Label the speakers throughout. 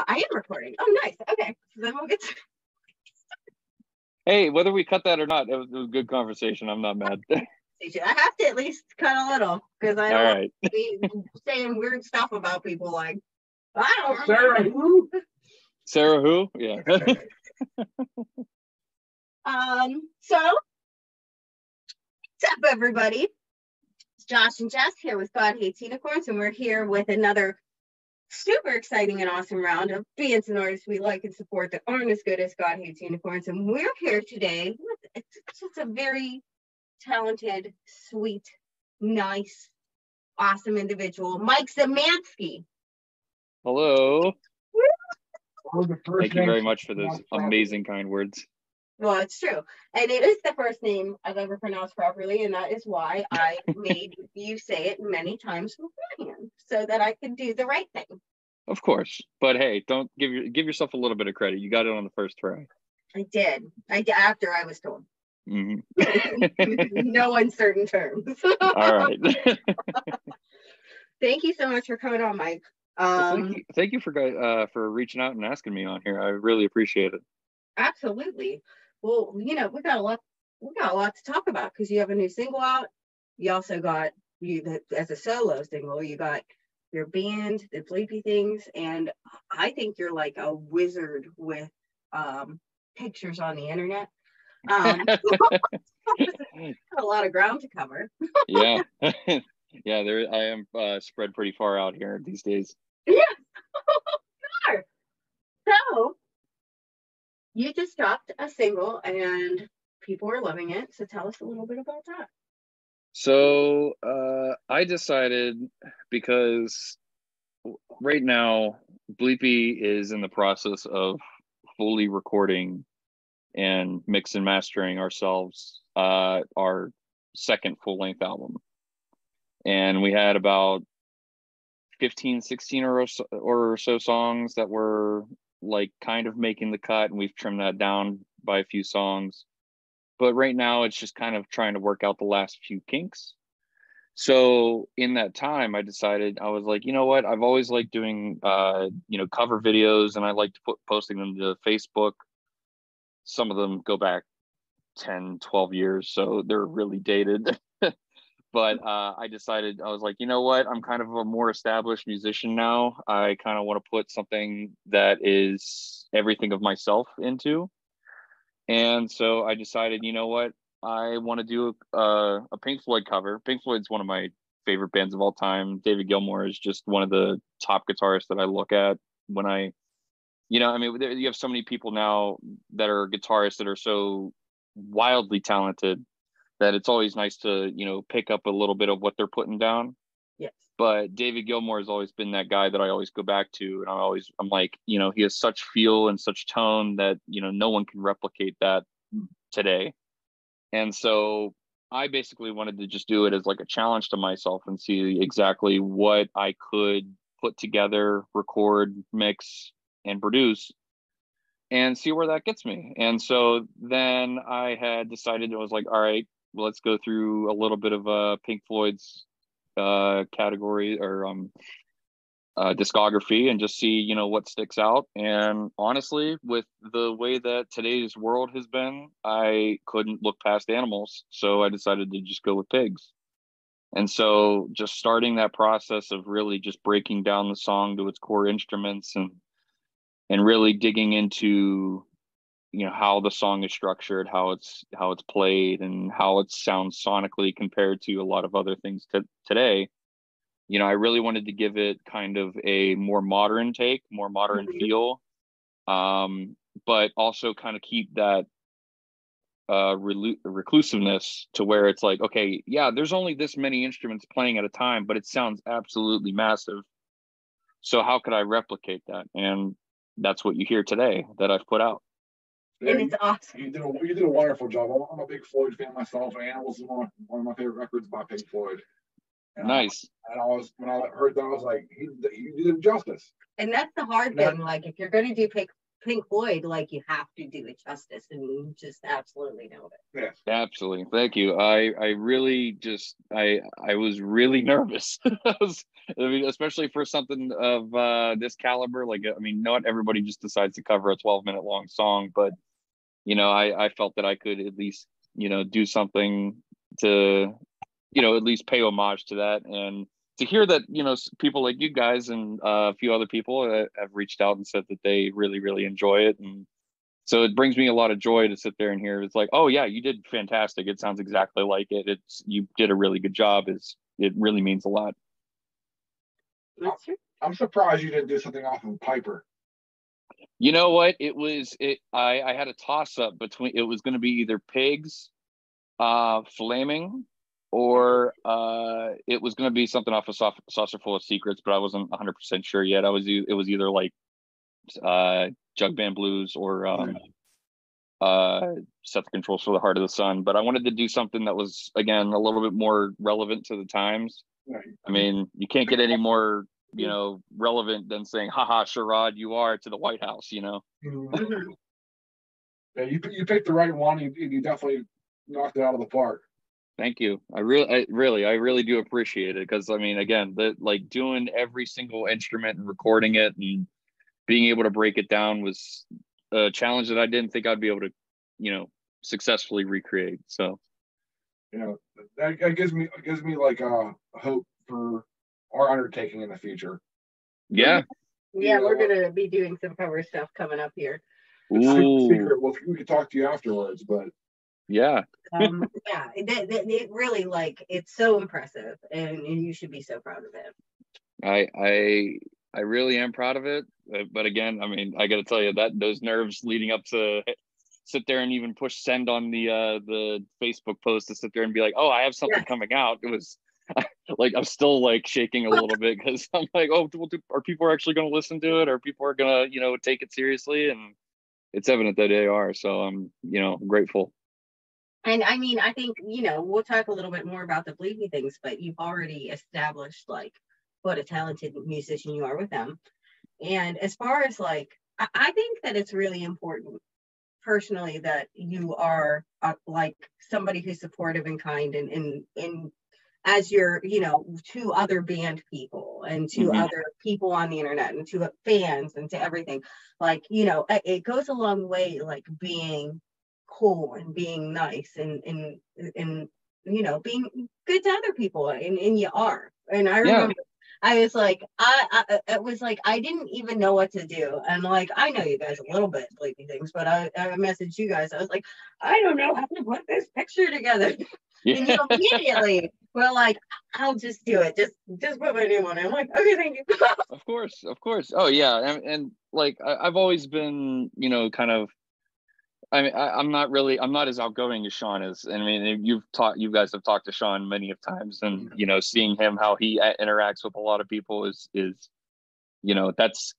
Speaker 1: I am recording. Oh, nice. Okay. So then we'll get to...
Speaker 2: Hey, whether we cut that or not, it was a good conversation. I'm not mad.
Speaker 1: I have to at least cut a little because I don't want to be saying weird stuff about people like, I don't
Speaker 3: Sarah who?
Speaker 2: Sarah who? Yeah.
Speaker 1: So, what's up, everybody? It's Josh and Jess here with God Hates Unicorns, and we're here with another super exciting and awesome round of bands and artists we like and support that aren't as good as God Hates Unicorns. And we're here today with just a very talented, sweet, nice, awesome individual, Mike Zemansky.
Speaker 2: Hello. Thank you very much for those amazing kind words.
Speaker 1: Well, it's true. And it is the first name I've ever pronounced properly, and that is why I made you say it many times beforehand, so that I could do the right thing.
Speaker 2: Of course. But hey, don't give yourself a little bit of credit. You got it on the first try.
Speaker 1: I did. After I was told.
Speaker 2: Mm-hmm.
Speaker 1: No uncertain terms.
Speaker 2: All right.
Speaker 1: Thank you so much for coming on, Mike.
Speaker 2: Thank you for reaching out and asking me on here. I really appreciate it.
Speaker 1: Absolutely. Well, we got a lot to talk about because you have a new single out. You also got as a solo single, you got your band, the Bleepy Things, and I think you're like a wizard with pictures on the internet. A lot of ground to cover.
Speaker 2: Yeah. Yeah, I am spread pretty far out here these days.
Speaker 1: Yeah. Sure. So you just dropped a single and people are loving it. So tell us a little bit about that.
Speaker 2: So I decided, because right now Bleepy is in the process of fully recording and mix and mastering ourselves our second full-length album. And we had about 15, 16 or so songs that were like kind of making the cut, and we've trimmed that down by a few songs. But right now it's just kind of trying to work out the last few kinks. So in that time, I decided, I was like, you know what? I've always liked doing, cover videos, and I like to posting them to Facebook. Some of them go back 10, 12 years, so they're really dated. But I decided, I was like, you know what? I'm kind of a more established musician now. I kind of want to put something that is everything of myself into. And so I decided, you know what? I want to do a Pink Floyd cover. Pink Floyd's one of my favorite bands of all time. David Gilmour is just one of the top guitarists that I look at when you have so many people now that are guitarists that are so wildly talented that it's always nice to, pick up a little bit of what they're putting down.
Speaker 1: Yes.
Speaker 2: But David Gilmour has always been that guy that I always go back to. And I'm like, he has such feel and such tone that, no one can replicate that today. And so I basically wanted to just do it as like a challenge to myself and see exactly what I could put together, record, mix, and produce, and see where that gets me. And so then I had decided, I was like, all right, well, let's go through a little bit of Pink Floyd's category or discography and just see, what sticks out. And honestly, with the way that today's world has been, I couldn't look past Animals. So I decided to just go with Pigs. And so just starting that process of really just breaking down the song to its core instruments and really digging into how the song is structured, how it's played, and how it sounds sonically compared to a lot of other things today. I really wanted to give it kind of a more modern take, more modern feel, but also kind of keep that reclusiveness to where it's like, okay, yeah, there's only this many instruments playing at a time, but it sounds absolutely massive. So how could I replicate that? And that's what you hear today that I've put out.
Speaker 1: And it's awesome.
Speaker 3: You did a wonderful job. I'm a big Floyd fan myself. Animals is one of my favorite records by Pink Floyd. And
Speaker 2: nice.
Speaker 3: When I heard that, I was like, he did it justice.
Speaker 1: And that's the hard thing. Like, if you're going to do Pink Floyd, like, you have to do it justice, and you just absolutely nailed it.
Speaker 3: Yes.
Speaker 2: Absolutely. Thank you. I really just I was really nervous. I mean, especially for something of this caliber. Like, I mean, not everybody just decides to cover a 12-minute long song, but I felt that I could at least, do something to, at least pay homage to that. And to hear that, people like you guys and a few other people have reached out and said that they really, really enjoy it. And so it brings me a lot of joy to sit there and hear. It's like, oh yeah, you did fantastic. It sounds exactly like it. You did a really good job. It really means a lot.
Speaker 1: That's true.
Speaker 3: I'm surprised you didn't do something off of Piper.
Speaker 2: You know what? I had a toss up between, it was going to be either Pigs, Flaming, or it was going to be something off of Saucer Full of Secrets, but I wasn't 100% sure yet. It was either like Jug Band Blues or Set the Controls for the Heart of the Sun. But I wanted to do something that was, again, a little bit more relevant to the times.
Speaker 3: Right.
Speaker 2: I mean, you can't get any more relevant than saying, haha, Sherrod, you are, to the White House,
Speaker 3: Mhm. Yeah, you picked the right one. You definitely knocked it out of the park.
Speaker 2: Thank you. I really do appreciate it, because I mean, again, like doing every single instrument and recording it and being able to break it down was a challenge that I didn't think I'd be able to, successfully recreate. So,
Speaker 3: that gives me like hope for our undertaking in the future.
Speaker 2: Yeah.
Speaker 1: Yeah, we're gonna be doing some cover stuff coming up here.
Speaker 3: Secret. Well, we could talk to you afterwards, but
Speaker 2: yeah.
Speaker 1: Yeah, it really, like, it's so impressive, and you should be so proud of it.
Speaker 2: I really am proud of it, but again, I mean, I got to tell you that those nerves leading up to sit there and even push send on the Facebook post to sit there and be like, oh, I have something coming out. It was like, I'm still like shaking a little bit, because I'm like, oh, are people actually going to listen to it? Or people are going to, take it seriously? And it's evident that they are. So I'm, grateful.
Speaker 1: And I mean, I think, we'll talk a little bit more about the Bleepy things, but you've already established, like, what a talented musician you are with them. And as far as, like, I think that it's really important personally that you are like somebody who's supportive and kind, and as you're, to other band people and to other people on the internet and to fans and to everything. Like, it goes a long way, like, being cool and being nice and being good to other people, and you are. And I remember I was like, it was like, I didn't even know what to do. And like, I know you guys a little bit, Bleepy things, but I messaged you guys. I was like, I don't know how to put this picture together. And you immediately were like, I'll just do it. Just put my name on it. I'm like, okay, thank you.
Speaker 2: Of course. Oh yeah. And like, I've always been, kind of, I mean, I'm not as outgoing as Sean is. I mean, you guys have talked to Sean many of times, and seeing him, how he interacts with a lot of people is that's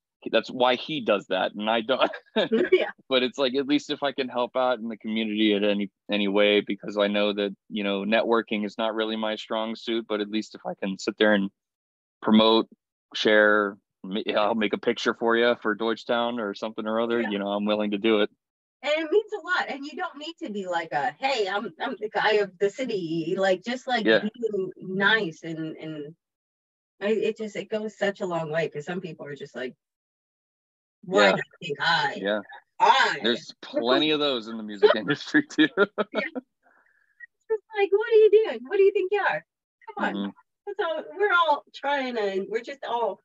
Speaker 2: why he does that, and I don't.
Speaker 1: Yeah.
Speaker 2: But it's like, at least if I can help out in the community at any way, because I know that networking is not really my strong suit, but at least if I can sit there and promote, share, I'll make a picture for you for Deutschtown or something or other. I'm willing to do it.
Speaker 1: And it means a lot. And you don't need to be like hey, I'm the guy of the city. Like, just like being nice and it goes such a long way, because some people are just like, why do you think
Speaker 2: there's plenty of those in the music industry too.
Speaker 1: It's just like, what are you doing? What do you think you are? Come on. So we're all trying to, we're just all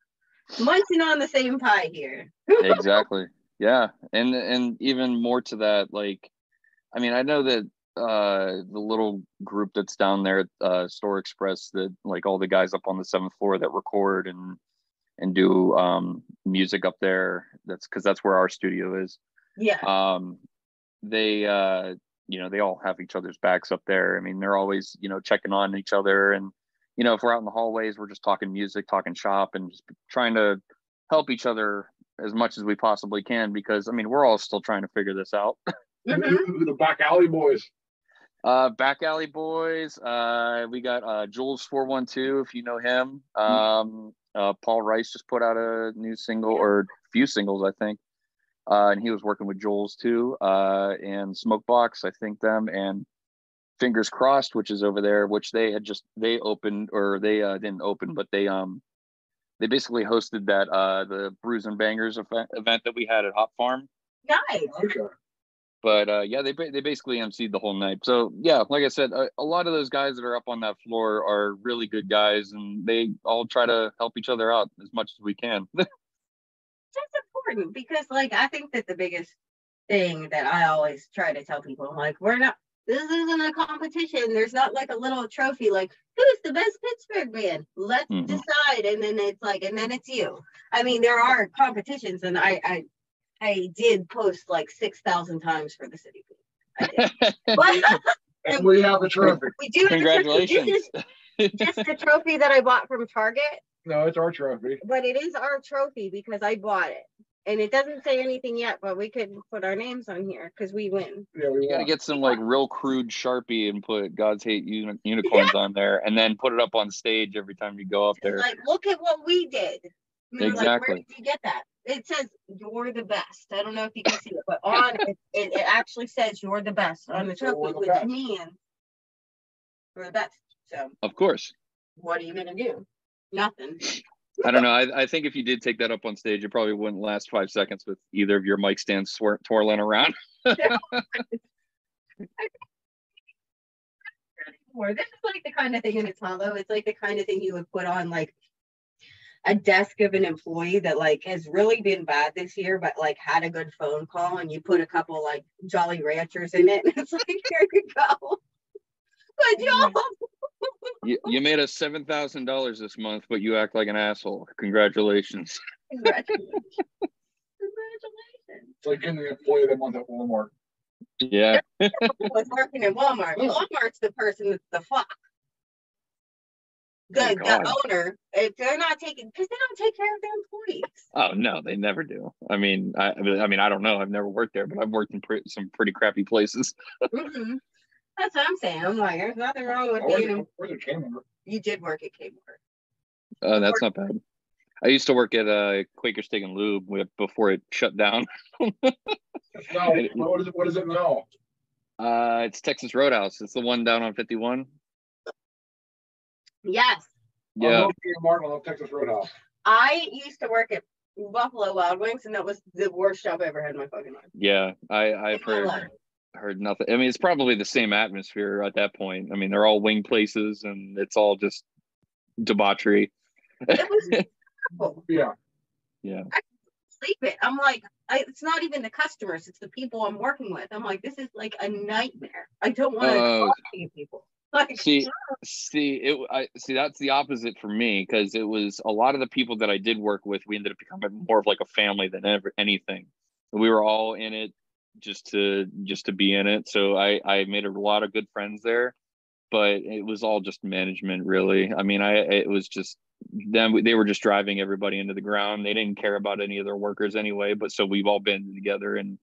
Speaker 1: munching on the same pie here.
Speaker 2: Exactly. Yeah. And even more to that, like, I mean, I know that the little group that's down there at Store Express, that like all the guys up on the 7th floor that record and do music up there, that's because that's where our studio is. They they all have each other's backs up there. I mean, they're always checking on each other, and if we're out in the hallways, we're just talking music, talking shop, and just trying to help each other as much as we possibly can, because I mean, we're all still trying to figure this out.
Speaker 3: The Back Alley Boys.
Speaker 2: Back Alley Boys. We got Jules 412, if you know him. Paul Rice just put out a new single, or a few singles, I think. and he was working with Joel's too, and Smokebox, I think them, and Fingers Crossed, which is over there, which they opened, or they didn't open, but they basically hosted that the Brews and Bangers event that we had at Hop Farm.
Speaker 1: Nice.
Speaker 3: Okay.
Speaker 2: But yeah, they basically emceed the whole night. So yeah, like I said, a lot of those guys that are up on that floor are really good guys, and they all try to help each other out as much as we can.
Speaker 1: That's important because, like, I think that the biggest thing that I always try to tell people, like, this isn't a competition. There's not like a little trophy, like, who's the best Pittsburgh band? Let's decide. And then it's like, and then it's you. I mean, there are competitions, and I did post like 6,000 times for the city. I did. But,
Speaker 3: and we have a trophy.
Speaker 1: We do have
Speaker 2: Congratulations.
Speaker 1: A trophy. This is just a trophy that I bought from Target.
Speaker 3: No, it's our trophy.
Speaker 1: But it is our trophy because I bought it. And it doesn't say anything yet, but we could put our names on here because we win.
Speaker 3: Yeah, we
Speaker 2: gotta get some like real crude Sharpie and put God's Hate Unicorns on there, and then put it up on stage every time you go up there.
Speaker 1: Like, look at what we did.
Speaker 2: Exactly.
Speaker 1: Like, where did you get that? It says you're the best. I don't know if you can see it, but on it actually says you're the best on the trophy, which means you're the best. So
Speaker 2: of course.
Speaker 1: What are you gonna do? Nothing.
Speaker 2: I don't know. I think if you did take that up on stage, it probably wouldn't last 5 seconds with either of your mic stands twirling around.
Speaker 1: This is like the kind of thing, and it's hollow. It's like the kind of thing you would put on like a desk of an employee that like has really been bad this year, but like had a good phone call, and you put a couple like Jolly Ranchers in it, and it's like, here you go. Good job.
Speaker 2: You made us $7,000 this month, but you act like an asshole. Congratulations.
Speaker 1: Congratulations.
Speaker 3: It's like getting the employee of the month at Walmart.
Speaker 2: Yeah.
Speaker 1: Was working at Walmart. Walmart's the person that's the fuck. The owner, if they're not taking, because they don't take care of their employees.
Speaker 2: Oh no, they never do. I mean, I don't know. I've never worked there, but I've worked in some pretty crappy places.
Speaker 1: Mm-hmm. That's what I'm saying. I'm like, there's nothing wrong with being. You did work at Kmart.
Speaker 2: Oh, that's not bad. I used to work at Quaker Steak and Lube before it shut down.
Speaker 3: What is it now?
Speaker 2: It's Texas Roadhouse. It's the one down on 51.
Speaker 1: Yes.
Speaker 2: Yeah.
Speaker 3: I love Kmart. I love Texas Roadhouse.
Speaker 1: I used to work at Buffalo Wild Wings, and that was the worst job I ever had in my fucking life.
Speaker 2: Yeah, I've heard nothing. I mean, it's probably the same atmosphere at that point. I mean, they're all wing places, and it's all just debauchery.
Speaker 1: It was terrible.
Speaker 3: Yeah.
Speaker 2: Yeah.
Speaker 1: I sleep it. I'm like, it's not even the customers; it's the people I'm working with. I'm like, this is like a nightmare. I don't want to talk to you people. Like,
Speaker 2: see, that's the opposite for me, because it was a lot of the people that I did work with. We ended up becoming more of like a family than anything. We were all in it just to be in it. So I made a lot of good friends there, but it was all just management, really. I mean, it was just them. They were just driving everybody into the ground. They didn't care about any of their workers anyway. But so we've all been together and,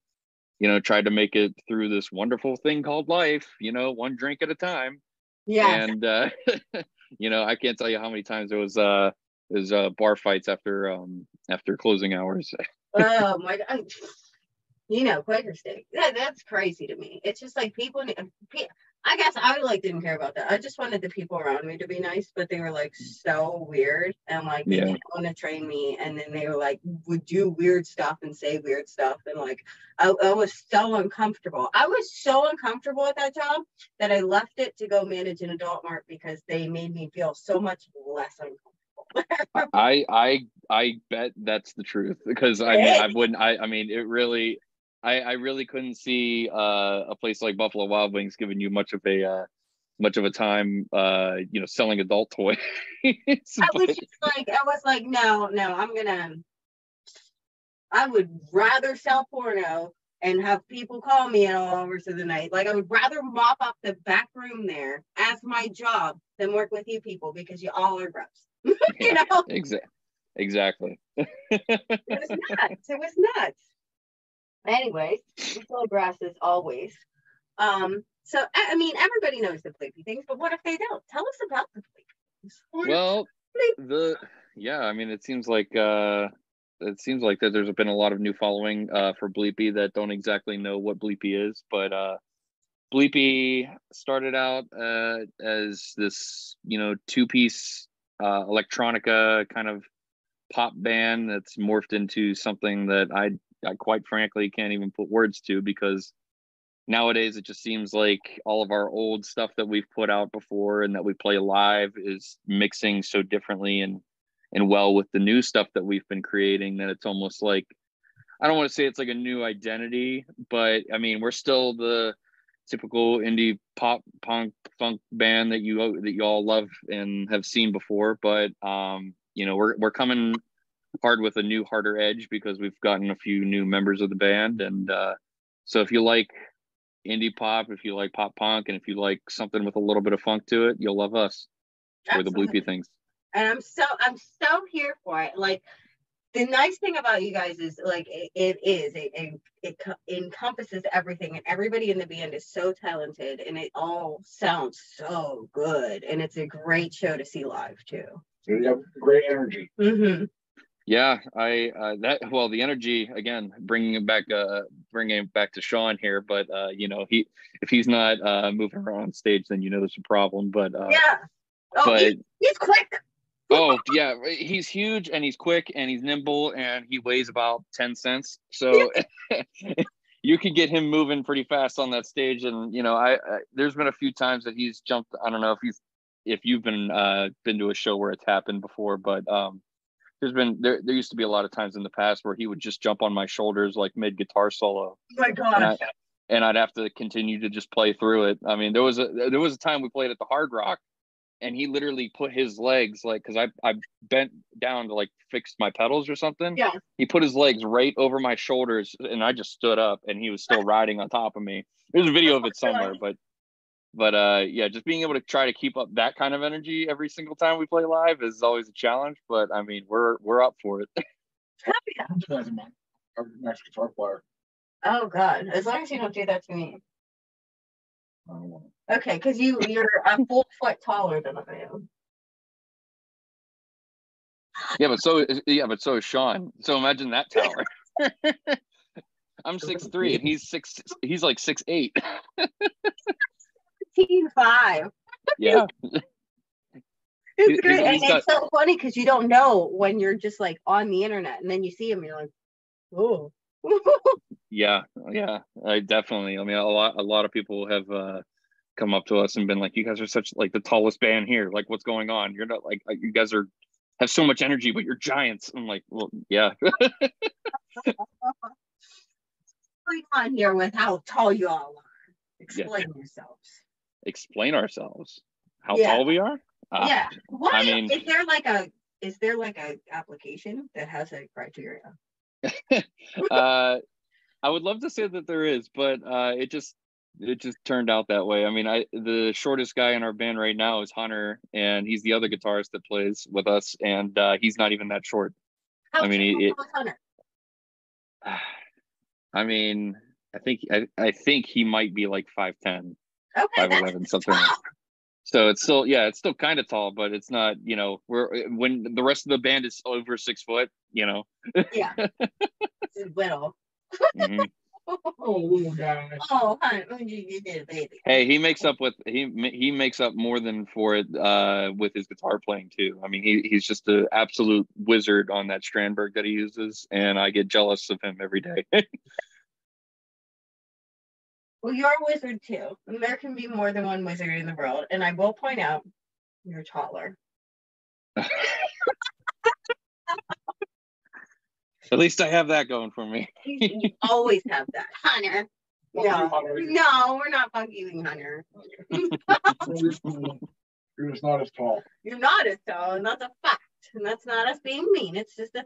Speaker 2: tried to make it through this wonderful thing called life, one drink at a time.
Speaker 1: Yeah.
Speaker 2: And, I can't tell you how many times there was bar fights after closing hours.
Speaker 1: Oh my God. Quaker Steak. That's crazy to me. It's just like people, I guess I didn't care about that. I just wanted the people around me to be nice, but they were like so weird. And like, they didn't want to train me. And then they were like, would do weird stuff and say weird stuff. And like, I was so uncomfortable. I was so uncomfortable at that job that I left it to go manage an adult mart because they made me feel so much less uncomfortable.
Speaker 2: I bet that's the truth, because I really couldn't see a place like Buffalo Wild Wings giving you much of a time selling adult toys.
Speaker 1: I was like, no, I would rather sell porno and have people call me at all hours of the night. Like, I would rather mop up the back room there as my job than work with you people, because you all are gross.
Speaker 2: Exactly.
Speaker 1: It was nuts. Anyways, full grass as always. So I mean, everybody knows the Bleepy things, but what if they don't? Tell us about the Bleepy things.
Speaker 2: Well, I mean, it seems like it seems like that there's been a lot of new following for Bleepy that don't exactly know what Bleepy is, but Bleepy started out as this, you know, two-piece electronica kind of pop band that's morphed into something that I quite frankly can't even put words to, because nowadays it just seems like all of our old stuff that we've put out before and that we play live is mixing so differently and well with the new stuff that we've been creating, that it's almost like, I don't want to say it's like a new identity, but I mean, we're still the typical indie pop punk funk band that you all love and have seen before, but you know, we're coming hard with a new harder edge because we've gotten a few new members of the band. And so if you like indie pop, if you like pop punk, and if you like something with a little bit of funk to it, you'll love us. Or the Bleepy things.
Speaker 1: And I'm so here for it. Like, the nice thing about you guys is, like, it encompasses everything, and everybody in the band is so talented, and it all sounds so good, and it's a great show to see live too.
Speaker 3: So you have great energy.
Speaker 1: Mm-hmm.
Speaker 2: Yeah, the energy, again, bringing it back to Sean here, but you know, if he's not moving around stage, then you know there's a problem. But
Speaker 1: yeah, he's quick.
Speaker 2: Oh yeah, he's huge and he's quick and he's nimble and he weighs about 10 cents. So you could get him moving pretty fast on that stage. And you know, I there's been a few times that he's jumped. I don't know if you've been to a show where it's happened before, but there used to be a lot of times in the past where he would just jump on my shoulders like mid guitar solo.
Speaker 1: Oh my gosh.
Speaker 2: And I'd have to continue to just play through it. I mean, there was a time we played at the Hard Rock, and he literally put his legs, like, because I bent down to like fix my pedals or something.
Speaker 1: Yeah.
Speaker 2: He put his legs right over my shoulders, and I just stood up, and he was still riding on top of me. There's a video of it somewhere, but yeah, just being able to try to keep up that kind of energy every single time we play live is always a challenge. But I mean, we're up for it.
Speaker 3: Our next guitar player.
Speaker 1: Oh God! As long as you don't do that to me.
Speaker 3: I don't want
Speaker 1: Okay, because you're a full foot taller than I am.
Speaker 2: Yeah, but so is Sean. So imagine that tower. I'm 6'3" and he's like 6'8".
Speaker 1: 5.
Speaker 2: Yeah.
Speaker 1: It's great. And it's so funny because you don't know when you're just like on the internet, and then you see him, you're like, oh.
Speaker 2: Yeah, I definitely. I mean, a lot of people have come up to us and been like, "You guys are such like the tallest band here. Like, what's going on? You're not like you guys have so much energy, but you're giants." I'm like, well, yeah.
Speaker 1: What's going on here with how tall you all are? Explain yourselves.
Speaker 2: Explain ourselves. How tall we are?
Speaker 1: Yeah. What?
Speaker 2: I mean,
Speaker 1: is there like a application that has a criteria?
Speaker 2: I would love to say that there is, but it just turned out that way. I mean, the shortest guy in our band right now is Hunter, and he's the other guitarist that plays with us, and he's not even that short.
Speaker 1: How tall is Hunter?
Speaker 2: I mean, I think he might be like 5'10",
Speaker 1: okay,
Speaker 2: 5'11", something. So it's still kind of tall, but it's not, you know, when the rest of the band is over 6 foot, you know.
Speaker 1: Yeah. It's little.
Speaker 2: Mm-hmm.
Speaker 3: Oh, little guy.
Speaker 1: Oh, honey, you did it, baby.
Speaker 2: Hey, he makes up more than for it with his guitar playing too. I mean, he's just an absolute wizard on that Strandberg that he uses, and I get jealous of him every day.
Speaker 1: Well, you're a wizard too. And there can be more than one wizard in the world, and I will point out you're taller.
Speaker 2: At least I have that going for me.
Speaker 1: You always have that, Hunter. No, we're not fucking Hunter.
Speaker 3: You're just not as tall.
Speaker 1: You're not as tall, and that's a fact. And that's not us being mean. It's just a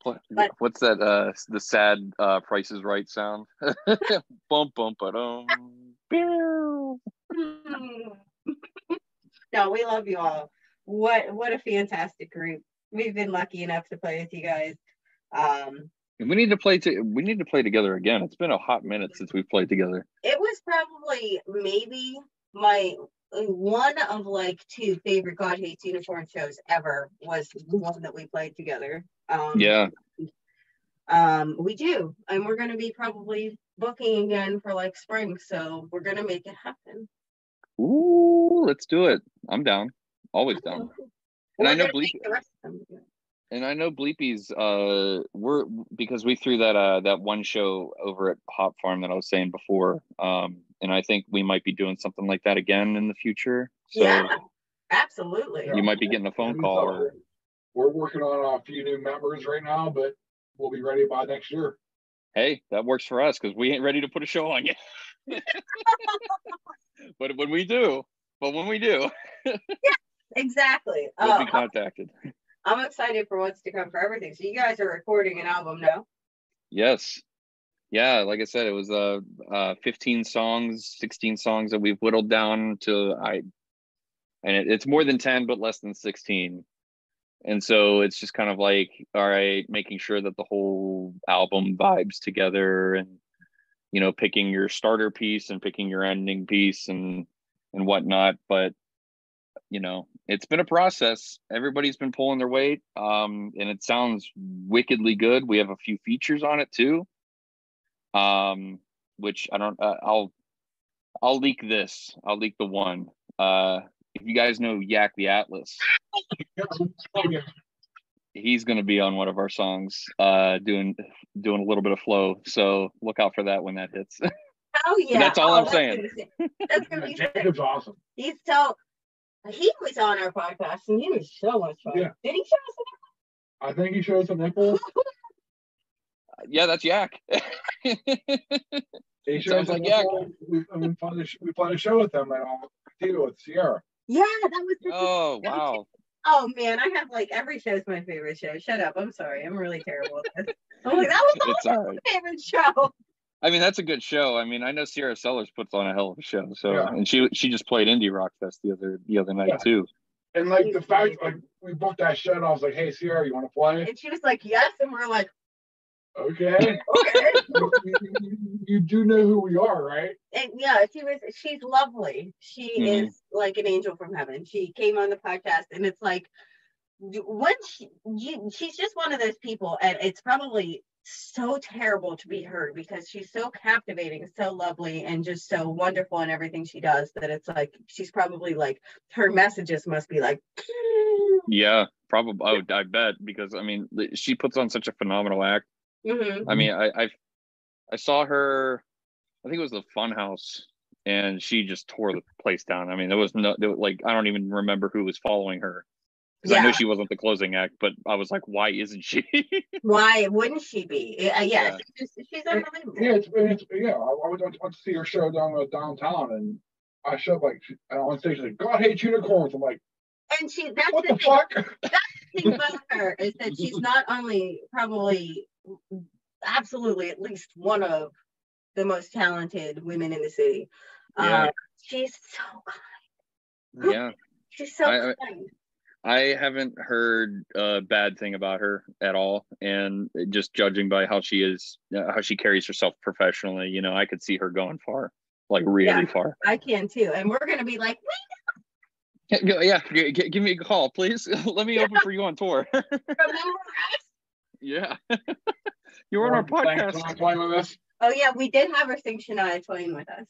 Speaker 2: What's that? The sad Price is Right sound. Bum bum ba-dum.
Speaker 1: No, we love you all. What a fantastic group. We've been lucky enough to play with you guys.
Speaker 2: We need to play together again. It's been a hot minute since we've played together.
Speaker 1: It was probably maybe one of like two favorite God Hates Unicorn shows ever was the one that we played together.
Speaker 2: Yeah.
Speaker 1: We do, and we're going to be probably booking again for like spring, so we're going to make it happen.
Speaker 2: Ooh, let's do it. I'm down. Always down. And I know Bleepy's we're because we threw that one show over at Hop Farm that I was saying before. And I think we might be doing something like that again in the future. So
Speaker 1: yeah, absolutely.
Speaker 2: You might be getting a phone call. Or
Speaker 3: we're working on a few new members right now, but we'll be ready by next year.
Speaker 2: Hey, that works for us because we ain't ready to put a show on yet. But when we do,
Speaker 1: yeah, exactly.
Speaker 2: We'll be contacted.
Speaker 1: I'm excited for what's to come for everything. So you guys are recording an album now?
Speaker 2: Yes. Yeah, like I said, it was 15 songs, 16 songs that we've whittled down to it's more than 10, but less than 16. And so it's just kind of like, all right, making sure that the whole album vibes together, and picking your starter piece and picking your ending piece and whatnot. But it's been a process. Everybody's been pulling their weight, and it sounds wickedly good. We have a few features on it too, which I don't. I'll leak this. I'll leak the one. If you guys know Yak the Atlas, he's going to be on one of our songs, doing a little bit of flow. So look out for that when that hits.
Speaker 1: Oh yeah,
Speaker 2: that's all I'm saying.
Speaker 1: That's gonna be
Speaker 3: Jacob's awesome.
Speaker 1: He was on our podcast and he was so much fun.
Speaker 3: Yeah.
Speaker 1: Did he show us a nipple?
Speaker 3: I think he showed some nipples.
Speaker 2: Yeah, that's Yak.
Speaker 3: He sounds like Yak. We played a show with them at Theater with Sierra.
Speaker 1: Yeah, that was.
Speaker 2: Oh wow.
Speaker 1: Oh man, I have like every show's my favorite show. Shut up! I'm sorry, I'm really terrible at this. I'm like, that was my favorite show.
Speaker 2: I mean, that's a good show. I mean, I know Sierra Sellers puts on a hell of a show. So, yeah. And she just played Indie Rock Fest the other night too.
Speaker 3: And like the fact, like we booked that show, and I was like, "Hey, Sierra, you want to play?"
Speaker 1: And she was like, "Yes," and we're like,
Speaker 3: "Okay, okay." you do know who we are, right?
Speaker 1: And yeah, she's lovely. She is like an angel from heaven. She came on the podcast, and it's like when she's just one of those people, and it's probably so terrible to be her because she's so captivating, so lovely, and just so wonderful in everything she does that it's like she's probably like her messages must be like.
Speaker 2: Yeah, probably. Oh, I bet, because I mean she puts on such a phenomenal act.
Speaker 1: Mm-hmm.
Speaker 2: I mean, I saw her. I think it was the Funhouse, and she just tore the place down. I mean, I don't even remember who was following her. Yeah. I know she wasn't the closing act, but I was like, why isn't she?
Speaker 1: Why wouldn't she be? Yeah. She's unbelievable.
Speaker 3: Yeah, I went to see her show downtown, and I showed like on stage like, "God Hates Unicorns." I'm like,
Speaker 1: and that's
Speaker 3: what the fuck?
Speaker 1: That's the thing about her is that she's not only probably absolutely at least one of the most talented women in the city.
Speaker 2: Yeah.
Speaker 1: She's so kind.
Speaker 2: Yeah.
Speaker 1: She's so kind.
Speaker 2: I haven't heard a bad thing about her at all, and just judging by how she is, how she carries herself professionally, I could see her going far, like really far.
Speaker 1: I can too, and we're gonna be like,
Speaker 2: yeah, give me a call, please. Let me open for you on tour.
Speaker 1: Remember us?
Speaker 2: Yeah, you were on our podcast.
Speaker 1: Oh yeah, we did have her sing Shania Twain with us.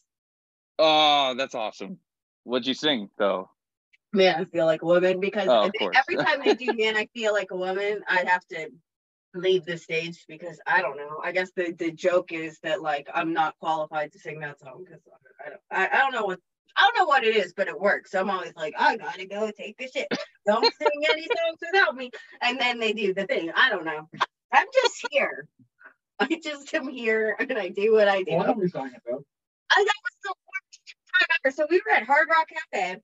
Speaker 2: Oh, that's awesome. What'd you sing though?
Speaker 1: Man, I feel like a woman, because every time they do Man, I Feel Like a Woman, I'd have to leave the stage because I don't know. I guess the joke is that like I'm not qualified to sing that song because I don't know what it is, but it works. So I'm always like, I gotta go take a shit. Don't sing any songs without me. And then they do the thing. I don't know. I'm just here. I just am here and I do what I do.
Speaker 3: Well, that was the
Speaker 1: worst time ever. So we were at Hard Rock Cafe.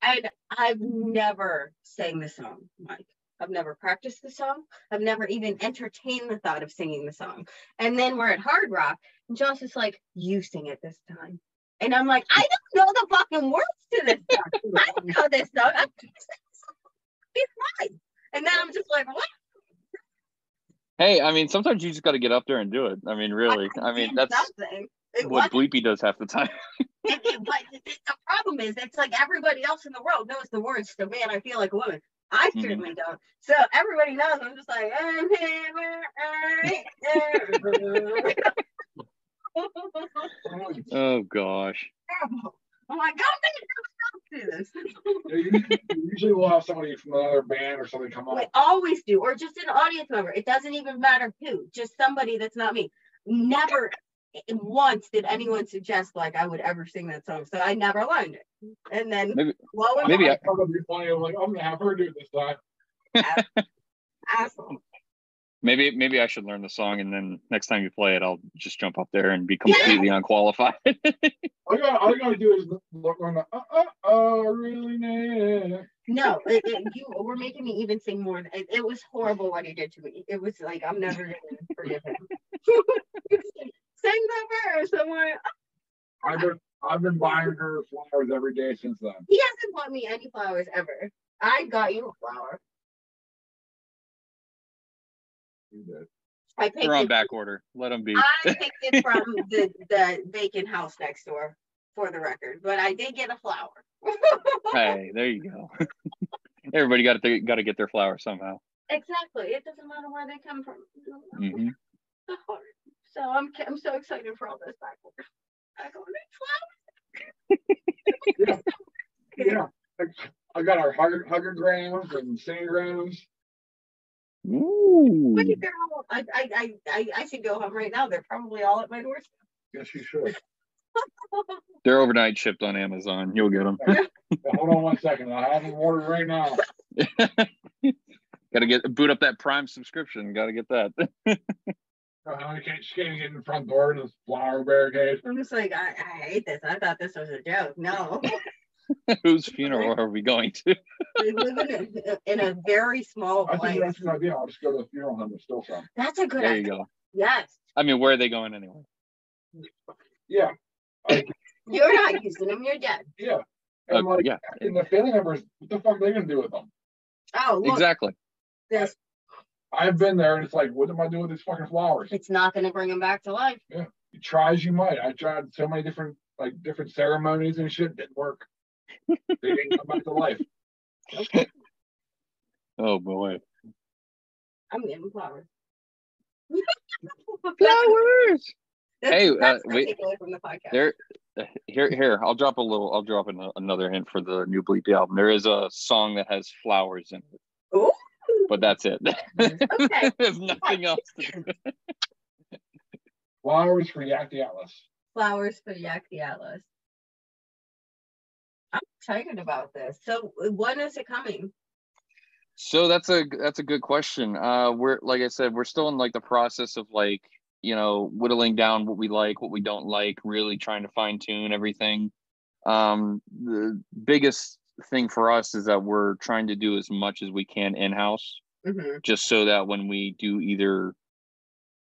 Speaker 1: And I've never sang the song, Mike. I've never practiced the song. I've never even entertained the thought of singing the song. And then we're at Hard Rock, and Josh is like, "You sing it this time." And I'm like, "I don't know the fucking words to this song. I don't know this song. I'm just it's fine." And then I'm just like, "What?"
Speaker 2: Hey, I mean, sometimes you just got to get up there and do it. I mean, really. I mean, that's.
Speaker 1: Something.
Speaker 2: what Bleepy does half the time.
Speaker 1: But the problem is, it's like everybody else in the world knows the words to "Man, I Feel Like a Woman." I certainly don't. So everybody knows. I'm just like,
Speaker 2: oh gosh.
Speaker 1: I'm like, don't do this.
Speaker 3: Usually we'll have somebody from another band or something come
Speaker 1: We
Speaker 3: up.
Speaker 1: always do, or just an audience member. It doesn't even matter who, just somebody that's not me. Never once did anyone suggest like I would ever sing that song, so I never learned it. And then
Speaker 2: maybe
Speaker 3: I probably funny. I'm like, I'm gonna have her do it this time.
Speaker 1: Asshole.
Speaker 2: Maybe I should learn the song, and then next time you play it, I'll just jump up there and be completely unqualified.
Speaker 3: All you gotta do is look on the really nah.
Speaker 1: No, you were making me even sing more. It was horrible what he did to me. It was like I'm never gonna forgive him. Sing the verse. I'm like,
Speaker 3: I've been buying her flowers every day since then.
Speaker 1: he hasn't bought me any flowers ever. I got you a flower.
Speaker 3: You did.
Speaker 1: I picked
Speaker 2: They're on
Speaker 1: it.
Speaker 2: back order. Let them be.
Speaker 1: I picked it from the vacant house next door, for the record. But I did get a flower.
Speaker 2: Hey, there you go. Everybody got to get their flowers somehow.
Speaker 1: Exactly. It doesn't matter where they come from.
Speaker 2: Mm-hmm.
Speaker 1: The heart. So I'm so excited for all this back order.
Speaker 3: Yeah. I got our 100 grams and 100 grams.
Speaker 2: Ooh.
Speaker 1: I should go home right now. They're probably all at my doorstep.
Speaker 3: Yes, you should.
Speaker 2: They're overnight shipped on Amazon. You'll get them.
Speaker 3: Hold on 1 second. I have them ordered right now.
Speaker 2: Got to boot up that Prime subscription. Got to get that.
Speaker 3: She can't get in the front door to this flower barricade.
Speaker 1: I'm just like, I hate this. I thought this was a joke. No.
Speaker 2: Whose funeral are we going to?
Speaker 1: We live in a very small
Speaker 3: I think
Speaker 1: place.
Speaker 3: that's an idea. I'll just go to the funeral home and steal some.
Speaker 1: That's a good
Speaker 2: There
Speaker 1: idea.
Speaker 2: you go.
Speaker 1: Yes.
Speaker 2: I mean, where are they going anyway?
Speaker 3: Yeah.
Speaker 1: You're not using them. You're dead.
Speaker 3: Yeah. And
Speaker 2: Yeah.
Speaker 3: And the family members, what the fuck are they gonna do with them?
Speaker 1: Oh, look.
Speaker 2: Exactly.
Speaker 1: This.
Speaker 3: I've been there and it's like, what am I doing with these fucking flowers?
Speaker 1: It's not going to bring them back to life.
Speaker 3: You try as you might. I tried so many different ceremonies and shit, didn't work. They didn't come back to life.
Speaker 1: Okay.
Speaker 2: Oh boy.
Speaker 1: I'm getting flowers.
Speaker 2: Flowers. Hey,
Speaker 1: that's
Speaker 2: wait.
Speaker 1: takeaway from the podcast.
Speaker 2: There. Here. I'll drop another hint for the new Bleepy album. There is a song that has flowers in it.
Speaker 1: Ooh.
Speaker 2: But that's it.
Speaker 1: Okay.
Speaker 2: There's nothing else to do.
Speaker 3: Flowers for Yak the Atlas.
Speaker 1: Flowers for Yak the Atlas. I'm excited about this. So when is it coming?
Speaker 2: So that's a good question. We're, like I said, we're still in like the process of like, whittling down what we like, what we don't like, really trying to fine tune everything. The biggest thing for us is that we're trying to do as much as we can in-house, just so that when we do either,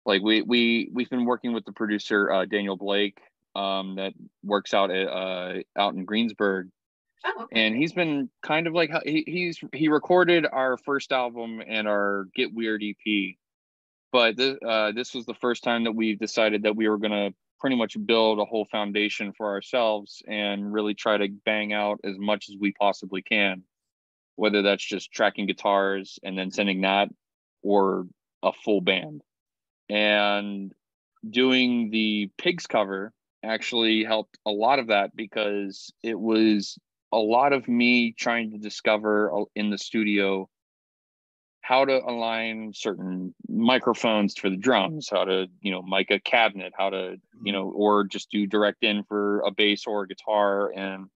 Speaker 2: like we've been working with the producer Daniel Blake, that works out in Greensburg.
Speaker 1: Oh, okay.
Speaker 2: And he's been kind of like he recorded our first album and our Get Weird EP, but this was the first time that we decided that we were going to pretty much build a whole foundation for ourselves and really try to bang out as much as we possibly can, whether that's just tracking guitars and then sending that, or a full band. And doing the Pigs cover actually helped a lot of that, because it was a lot of me trying to discover in the studio how to align certain microphones for the drums, how to, mic a cabinet, how to, or just do direct in for a bass or a guitar, and,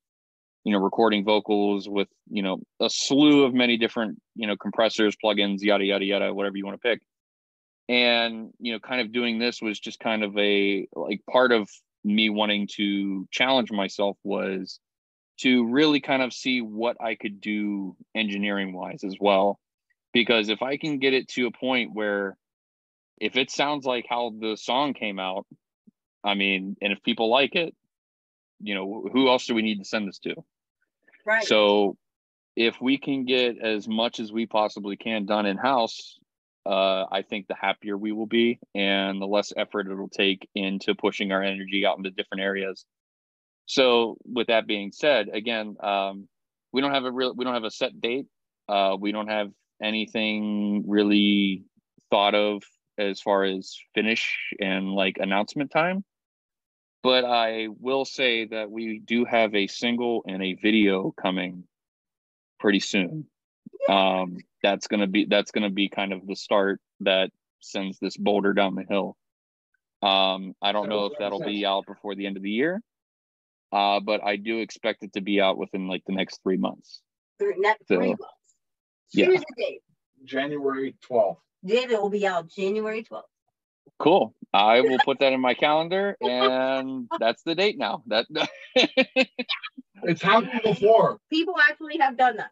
Speaker 2: recording vocals with, a slew of many different, compressors, plugins, yada, yada, yada, whatever you want to pick. And, kind of doing this was just kind of part of me wanting to challenge myself was to really kind of see what I could do engineering wise as well. Because if I can get it to a point where if it sounds like how the song came out, I mean, and if people like it, who else do we need to send this to?
Speaker 1: Right.
Speaker 2: So if we can get as much as we possibly can done in-house, I think the happier we will be, and the less effort it'll take into pushing our energy out into different areas. So with that being said, again, we don't have a set date. We don't have anything really thought of as far as finish and like announcement time. But I will say that we do have a single and a video coming pretty soon. That's gonna be kind of the start that sends this boulder down the hill. I don't know if that'll be out before the end of the year, but I do expect it to be out within like the next 3 months.
Speaker 1: Next 3 months.
Speaker 2: Yeah.
Speaker 1: Choose a date.
Speaker 3: January 12th.
Speaker 1: David will be out January 12th.
Speaker 2: Cool. I will put that in my calendar, and that's the date now. That
Speaker 3: It's happened before.
Speaker 1: People actually have done that.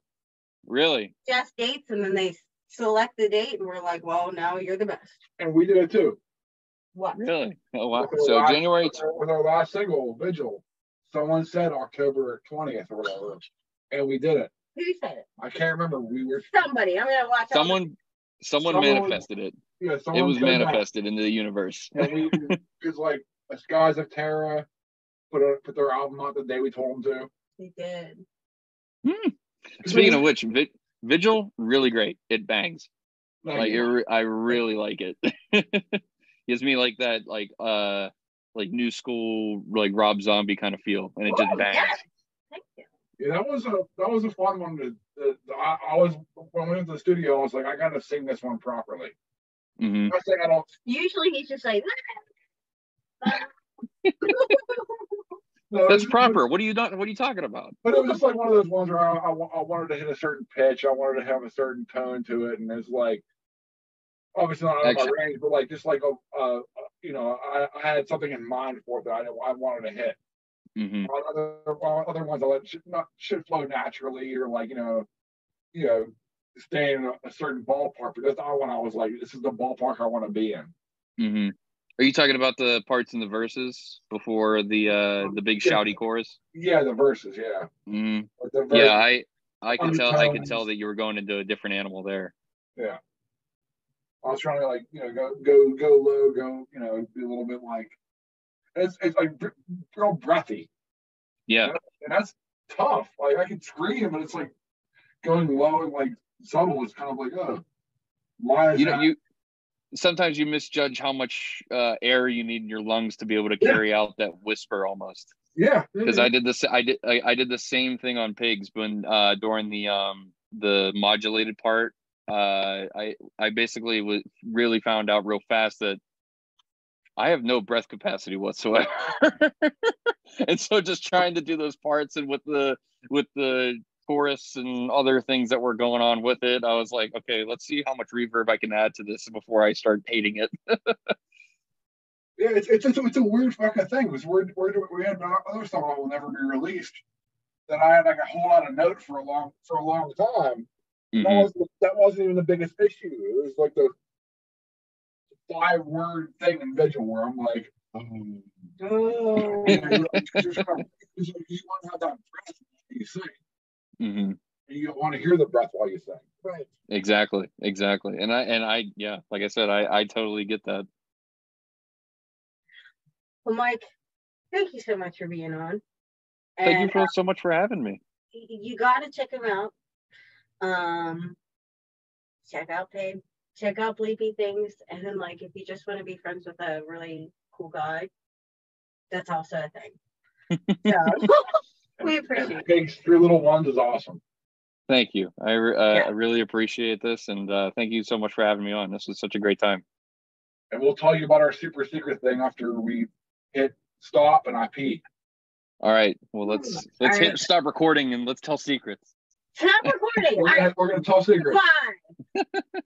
Speaker 2: Really?
Speaker 1: Just dates, and then they select the date, and we're like, well, now you're the best.
Speaker 3: And we did it too.
Speaker 1: What?
Speaker 2: Really? Oh wow.
Speaker 3: With our
Speaker 2: So
Speaker 3: last-
Speaker 2: January.
Speaker 3: with our last single, Vigil, someone said October 20th or whatever, and we did it.
Speaker 1: Who said it?
Speaker 3: I can't remember. We were
Speaker 1: Somebody. I'm gonna watch.
Speaker 2: Someone manifested it.
Speaker 3: yeah.
Speaker 2: It
Speaker 3: Someone
Speaker 2: was
Speaker 3: said that.
Speaker 2: manifested into the universe.
Speaker 3: And we it's like Skies of Terra put their album out the day we told them to.
Speaker 1: They did.
Speaker 2: Speaking of which, Vigil, really great. It bangs.
Speaker 3: Like,
Speaker 2: I really like it. Gives me like that like new school like Rob Zombie kind of feel, and it just
Speaker 1: Oh,
Speaker 2: bangs.
Speaker 1: yes. Thank you.
Speaker 3: yeah, that was a fun one. I was when we went to the studio, I was like, I gotta sing this one properly.
Speaker 2: Hmm.
Speaker 3: I think I don't.
Speaker 1: Usually he's just like.
Speaker 3: No,
Speaker 2: That's proper. What are you talking about?
Speaker 3: But it was just like one of those ones where I wanted to hit a certain pitch. I wanted to have a certain tone to it, and it's like obviously not out of my range, but like just like I had something in mind for it that I wanted to hit.
Speaker 2: Hmm.
Speaker 3: Other ones I let should flow naturally, or like stay in a certain ballpark. But that's not one I was like, this is the ballpark I want to be in.
Speaker 2: Hmm. Are you talking about the parts in the verses before the big shouty chorus?
Speaker 3: Yeah, the verses. Yeah.
Speaker 2: Mm.
Speaker 3: Like the verses,
Speaker 2: Yeah, I could tell
Speaker 3: undertones.
Speaker 2: that you were going into a different animal there.
Speaker 3: Yeah. I was trying to like go low, be a little bit like it's like real breathy.
Speaker 2: Yeah.
Speaker 3: And that's tough. Like I can scream, but it's like going low and like subtle is kind of like why is that?
Speaker 2: Sometimes you misjudge how much air you need in your lungs to be able to carry out that whisper almost.
Speaker 3: Yeah.
Speaker 2: Because I did the same thing on pigs when during the modulated part. I basically really found out real fast that I have no breath capacity whatsoever. And so just trying to do those parts and with the chorus and other things that were going on with it, I was like, okay, let's see how much reverb I can add to this before I start hating it.
Speaker 3: Yeah, it's a weird fucking thing. Because we had other song that will never be released that I had like a whole lot of notes for a long time.
Speaker 2: Mm-hmm.
Speaker 3: That wasn't even the biggest issue. It was like the 5-word thing in Vigil where I'm like, you want to have that breath while you sing.
Speaker 2: Mm-hmm.
Speaker 3: And you don't want to hear the breath while you sing.
Speaker 1: Right.
Speaker 2: Exactly. And I yeah, like I said, I totally get that.
Speaker 1: Well, Mike, thank you so much for being on.
Speaker 2: Thank you so much for having me.
Speaker 1: You got to check him out. Check out Paige. Check out Bleepy Things. And then, like, if you just want to be friends with a really cool guy, that's also a thing. So, we appreciate it.
Speaker 3: Pigs 3 Little Ones is awesome.
Speaker 2: Thank you. I really appreciate this. And thank you so much for having me on. This was such a great time.
Speaker 3: And we'll tell you about our super secret thing after we hit stop and I pee.
Speaker 2: All right. Well, let's hit stop recording and let's tell secrets.
Speaker 1: Stop recording.
Speaker 3: We're gonna tell secrets.
Speaker 1: Bye.